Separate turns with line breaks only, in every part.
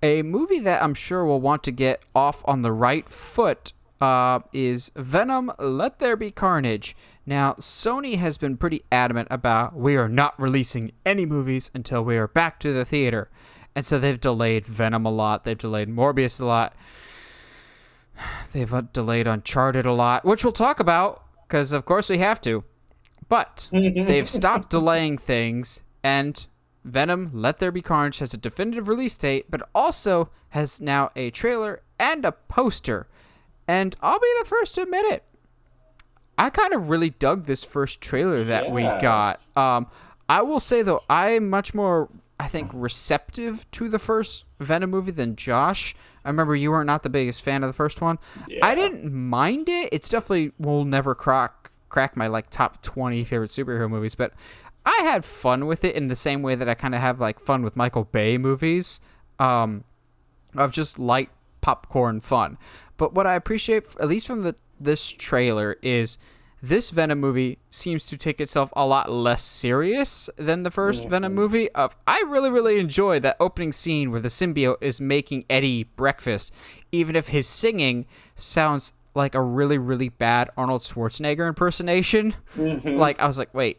A movie that I'm sure will want to get off on the right foot is Venom, Let There Be Carnage. Now, Sony has been pretty adamant about we are not releasing any movies until we are back to the theater. And so they've delayed Venom a lot. They've delayed Morbius a lot. They've delayed Uncharted a lot, which we'll talk about because, of course, we have to. But they've stopped delaying things, and Venom, Let There Be Carnage has a definitive release date, but also has now a trailer and a poster. And I'll be the first to admit it. I kind of really dug this first trailer that we got. I will say, though, I'm much more, I think, receptive to the first Venom movie than Josh. I remember you were not the biggest fan of the first one. Yeah. I didn't mind it. It's definitely will never crack my like top 20 favorite superhero movies, but I had fun with it in the same way that I kind of have like fun with Michael Bay movies, of just light popcorn fun. But what I appreciate, at least from this trailer, is this Venom movie seems to take itself a lot less serious than the first Venom movie. I really, really enjoyed that opening scene where the symbiote is making Eddie breakfast, even if his singing sounds like a really, really bad Arnold Schwarzenegger impersonation. Like, I was like, wait,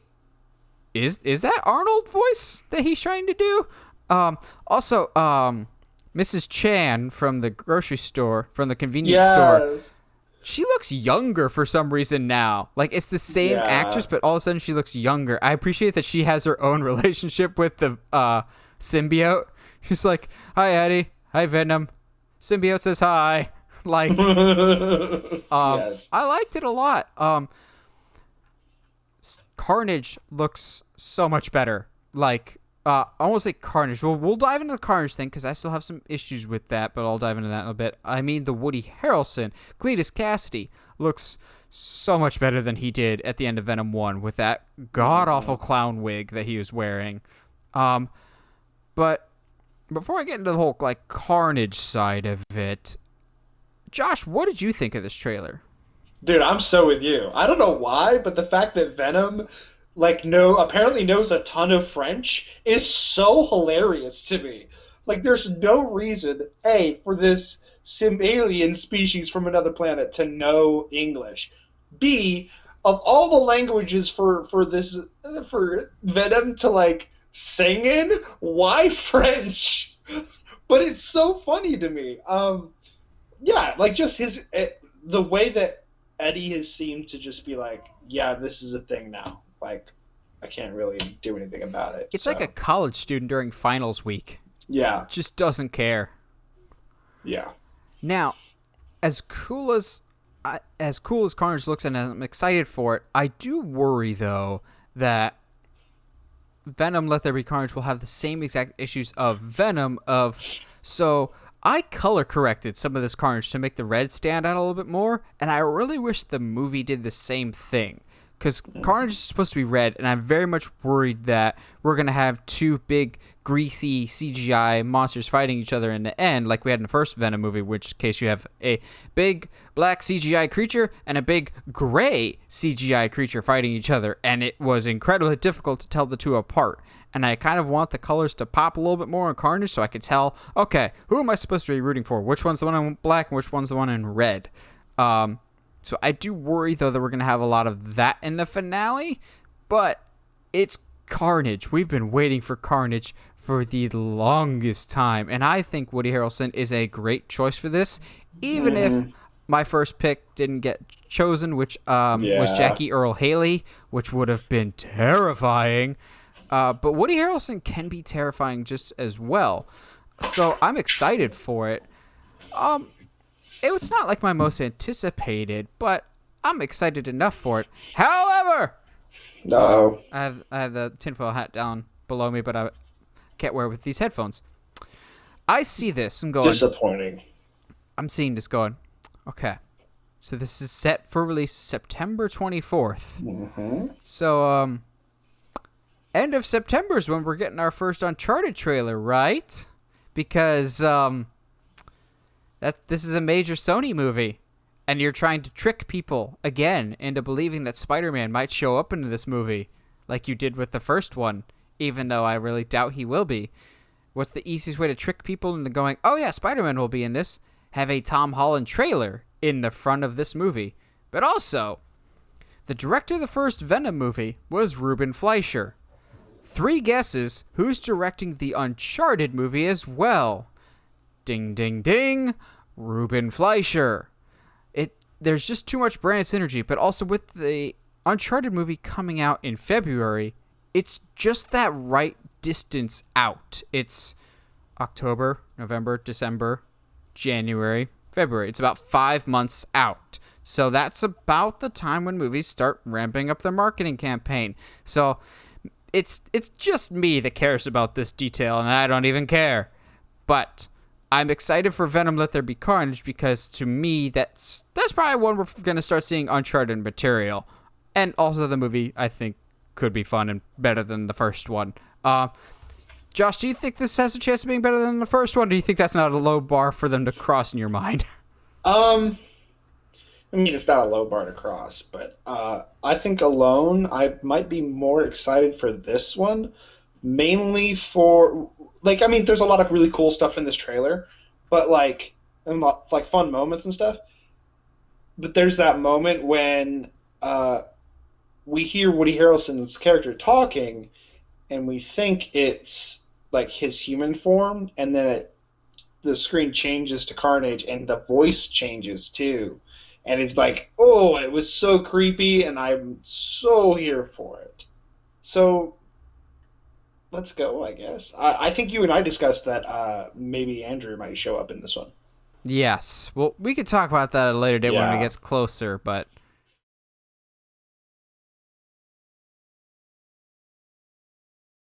is that Arnold voice that he's trying to do? Also, Mrs. Chan from the grocery store, from the convenience store, she looks younger for some reason now. Like, it's the same actress, but all of a sudden she looks younger. I appreciate that she has her own relationship with the symbiote. She's like, hi, Eddie. Hi, Venom. Symbiote says hi. Like, I liked it a lot. Carnage looks so much better. Like, I won't say Carnage. We'll dive into the Carnage thing because I still have some issues with that, but I'll dive into that in a bit. I mean, the Woody Harrelson, Cletus Cassidy, looks so much better than he did at the end of Venom 1 with that god-awful clown wig that he was wearing. But before I get into the whole, like, Carnage side of it, Josh, what did you think of this trailer?
Dude, I'm so with you. I don't know why, but the fact that Venom apparently knows a ton of French is so hilarious to me. Like, there's no reason, A, for this alien species from another planet to know English. B, of all the languages for Venom to, like, sing in, why French? But it's so funny to me. Yeah, like, just the way that Eddie has seemed to just be like, yeah, this is a thing now. Like, I can't really do anything about it.
It's like a college student during finals week.
Yeah.
Just doesn't care.
Yeah.
Now, as cool as Carnage looks, and I'm excited for it, I do worry, though, that Venom Let There Be Carnage will have the same exact issues of Venom so I color corrected some of this Carnage to make the red stand out a little bit more, and I really wish the movie did the same thing. Because Carnage is supposed to be red, and I'm very much worried that we're going to have two big, greasy CGI monsters fighting each other in the end, like we had in the first Venom movie, which case you have a big black CGI creature and a big gray CGI creature fighting each other, and it was incredibly difficult to tell the two apart. And I kind of want the colors to pop a little bit more in Carnage so I could tell, okay, who am I supposed to be rooting for? Which one's the one in black and which one's the one in red? So I do worry, though, that we're going to have a lot of that in the finale, but it's Carnage. We've been waiting for Carnage for the longest time, and I think Woody Harrelson is a great choice for this, even if my first pick didn't get chosen, which was Jackie Earle Haley, which would have been terrifying. But Woody Harrelson can be terrifying just as well, so I'm excited for it. It's not like my most anticipated, but I'm excited enough for it. However, I have the tinfoil hat down below me, but I can't wear it with these headphones. I see this and going...
Disappointing.
I'm seeing this going, okay, so this is set for release September 24th. So, end of September is when we're getting our first Uncharted trailer, right? Because, this is a major Sony movie, and you're trying to trick people again into believing that Spider-Man might show up into this movie like you did with the first one, even though I really doubt he will be. what's the easiest way to trick people into going, oh yeah, Spider-Man will be in this? Have a Tom Holland trailer in the front of this movie. But also, the director of the first Venom movie was Ruben Fleischer. 3 guesses who's directing the Uncharted movie as well. Ding, ding, ding. Ruben Fleischer. There's just too much brand synergy, but also with the Uncharted movie coming out in February, it's just that right distance out. It's October, November, December, January, February. It's about 5 months out. So that's about the time when movies start ramping up their marketing campaign. So it's just me that cares about this detail, and I don't even care. But I'm excited for Venom Let There Be Carnage because to me that's probably when we're going to start seeing Uncharted material. And also the movie, I think, could be fun and better than the first one. Josh, do you think this has a chance of being better than the first one? Or do you think that's not a low bar for them to cross in your mind?
I mean, it's not a low bar to cross, but I think alone, I might be more excited for this one, mainly for, like, I mean, there's a lot of really cool stuff in this trailer, but, like, and, like, fun moments and stuff. But there's that moment when we hear Woody Harrelson's character talking, and we think it's, like, his human form, and then the screen changes to Carnage, and the voice changes, too. And it's like, oh, it was so creepy, and I'm so here for it. So, let's go, I guess. I think you and I discussed that maybe Andrew might show up in this one.
Yes. Well, we could talk about that at a later date when
Yeah.
it gets closer, but